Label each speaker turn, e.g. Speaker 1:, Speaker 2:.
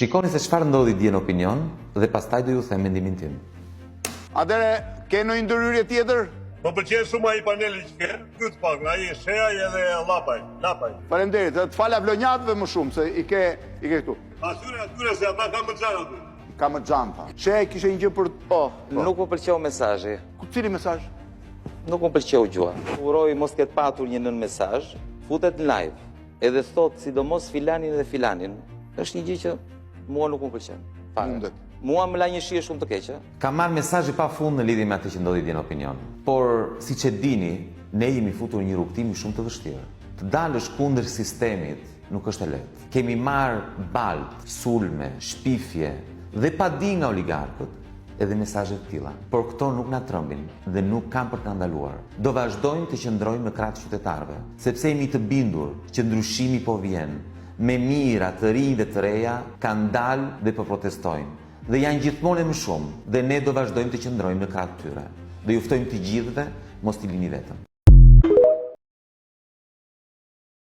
Speaker 1: Shikoni se çfarë ndodhi dje në Opinion dhe pastaj do ju them mendimin tim.
Speaker 2: Atëre, ke në ndërhyrje tjetër?
Speaker 3: Më pëlqen shumë ai paneli që ke, ky të pak, ai Sheaj edhe Llapaj.
Speaker 2: Faleminderit, të fala vlonjatëve më shumë se i ke këtu.
Speaker 3: Atyre se ata kanë më xhan aty.
Speaker 2: Ka më xhan tha. Sheaj kishte një gjë për
Speaker 4: Nuk më pëlqeu mesazhi.
Speaker 2: Cili mesazh?
Speaker 4: Nuk më pëlqeu gjua. Uroj mos ketë patur një nën mesazh, futet në live. Edhe thot sidomos filanin dhe filanin. Është një gjë që mua nuk më pëlqen.
Speaker 2: Mundet.
Speaker 4: Mua më la një shije shumë të keqe.
Speaker 1: Ka marrë mesazhi pa fund në lidhje me atë që ndodhi dje në Opinion. Por siç e dini, ne jemi futur një rrugtim shumë të vështirë. Të dalësh kundër sistemit nuk është e lehtë. Kemi marrë balt, sulme, shpifje dhe padi nga oligarkët edhe mesazhe të tilla. Por këto nuk na trembin dhe nuk kanë për të ndaluar. Do vazhdojmë të qëndrojmë në krah të qytetarëve, sepse jemi të bindur që ndryshimi po vjen. Me mira të rinj dhe të reja kanë dalë dhe po protestojnë. Dhe janë gjithmonë më shumë dhe ne do vazhdojmë të qëndrojmë në krah të tyre. Do ju ftojmë të gjithëve mos t'i lini vetëm.